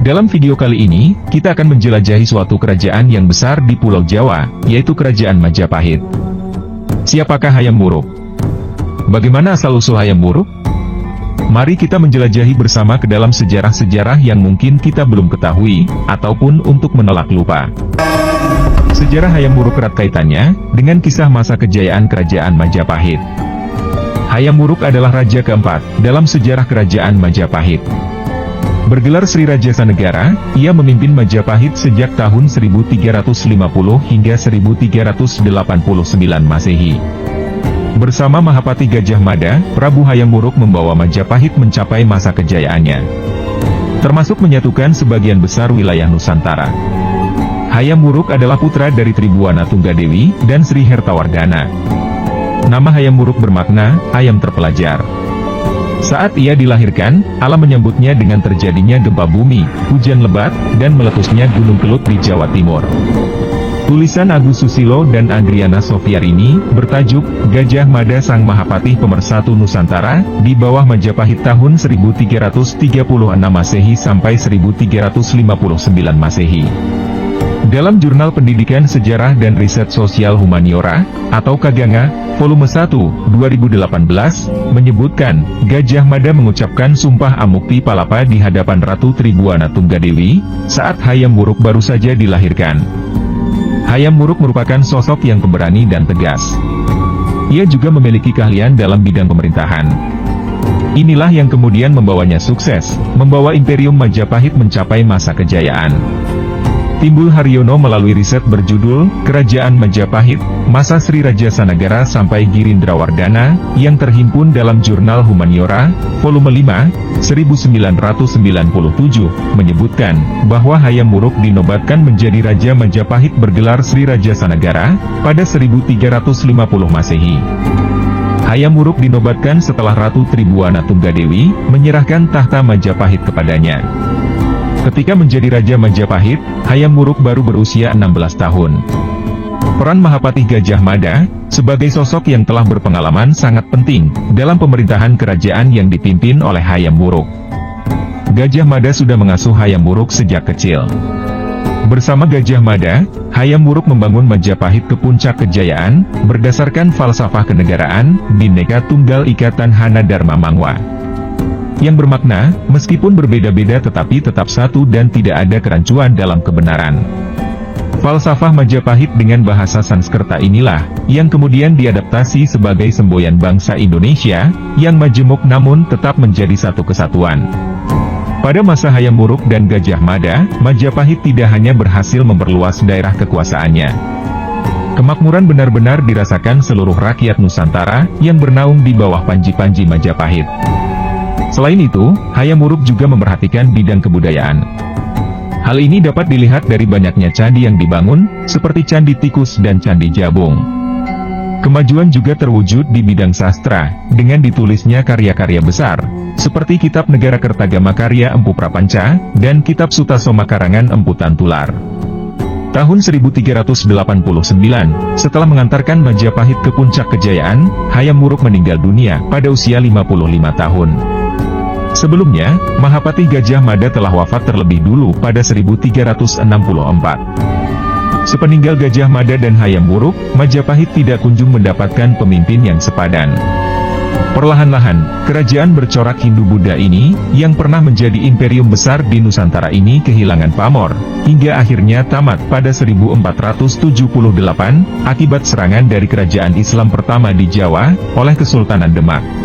Dalam video kali ini, kita akan menjelajahi suatu kerajaan yang besar di Pulau Jawa, yaitu Kerajaan Majapahit. Siapakah Hayam Wuruk? Bagaimana asal-usul Hayam Wuruk? Mari kita menjelajahi bersama ke dalam sejarah-sejarah yang mungkin kita belum ketahui, ataupun untuk menolak lupa. Sejarah Hayam Wuruk erat kaitannya dengan kisah masa kejayaan Kerajaan Majapahit. Hayam Wuruk adalah raja keempat dalam sejarah Kerajaan Majapahit. Bergelar Sri Raja Sanegara, ia memimpin Majapahit sejak tahun 1350 hingga 1389 Masehi. Bersama Mahapati Gajah Mada, Prabu Hayam Wuruk membawa Majapahit mencapai masa kejayaannya, termasuk menyatukan sebagian besar wilayah Nusantara. Hayam Wuruk adalah putra dari Tribuana Tunggadewi dan Sri Hertawardhana. Nama Hayam Wuruk bermakna, ayam terpelajar. Saat ia dilahirkan, alam menyambutnya dengan terjadinya gempa bumi, hujan lebat, dan meletusnya Gunung Kelut di Jawa Timur. Tulisan Agus Susilo dan Adriana Sofiar ini bertajuk Gajah Mada Sang Mahapatih Pemersatu Nusantara di bawah Majapahit tahun 1336 Masehi sampai 1359 Masehi. Dalam Jurnal Pendidikan Sejarah dan Riset Sosial Humaniora, atau Kaganga, volume 1, 2018, menyebutkan, Gajah Mada mengucapkan sumpah Amukti Palapa di hadapan Ratu Tribuana Tunggadewi, saat Hayam Wuruk baru saja dilahirkan. Hayam Wuruk merupakan sosok yang pemberani dan tegas. Ia juga memiliki keahlian dalam bidang pemerintahan. Inilah yang kemudian membawanya sukses, membawa Imperium Majapahit mencapai masa kejayaan. Timbul Haryono melalui riset berjudul Kerajaan Majapahit, Masa Sri Raja Sanegara sampai Girindrawardhana, yang terhimpun dalam Jurnal Humaniora, volume 5, 1997, menyebutkan bahwa Hayam Wuruk dinobatkan menjadi Raja Majapahit bergelar Sri Raja Sanegara pada 1350 Masehi. Hayam Wuruk dinobatkan setelah Ratu Tribuana Tunggadewi menyerahkan tahta Majapahit kepadanya. Ketika menjadi Raja Majapahit, Hayam Wuruk baru berusia 16 tahun. Peran Mahapati Gajah Mada, sebagai sosok yang telah berpengalaman sangat penting, dalam pemerintahan kerajaan yang dipimpin oleh Hayam Wuruk. Gajah Mada sudah mengasuh Hayam Wuruk sejak kecil. Bersama Gajah Mada, Hayam Wuruk membangun Majapahit ke puncak kejayaan, berdasarkan falsafah kenegaraan, Bhinneka Tunggal Ika Tanhana Dharma Mangwa. Yang bermakna, meskipun berbeda-beda tetapi tetap satu dan tidak ada kerancuan dalam kebenaran. Falsafah Majapahit dengan bahasa Sanskerta inilah, yang kemudian diadaptasi sebagai semboyan bangsa Indonesia, yang majemuk namun tetap menjadi satu kesatuan. Pada masa Hayam Wuruk dan Gajah Mada, Majapahit tidak hanya berhasil memperluas daerah kekuasaannya. Kemakmuran benar-benar dirasakan seluruh rakyat Nusantara, yang bernaung di bawah panji-panji Majapahit. Selain itu, Hayam Wuruk juga memperhatikan bidang kebudayaan. Hal ini dapat dilihat dari banyaknya candi yang dibangun, seperti Candi Tikus dan Candi Jabung. Kemajuan juga terwujud di bidang sastra, dengan ditulisnya karya-karya besar, seperti Kitab Negara Kertagama karya Empu Prapanca, dan Kitab Sutasoma karangan Empu Tantular. Tahun 1389, setelah mengantarkan Majapahit ke puncak kejayaan, Hayam Wuruk meninggal dunia pada usia 55 tahun. Sebelumnya, Mahapati Gajah Mada telah wafat terlebih dulu pada 1364. Sepeninggal Gajah Mada dan Hayam Wuruk, Majapahit tidak kunjung mendapatkan pemimpin yang sepadan. Perlahan-lahan, kerajaan bercorak Hindu-Buddha ini, yang pernah menjadi imperium besar di Nusantara ini kehilangan pamor, hingga akhirnya tamat pada 1478, akibat serangan dari kerajaan Islam pertama di Jawa, oleh Kesultanan Demak.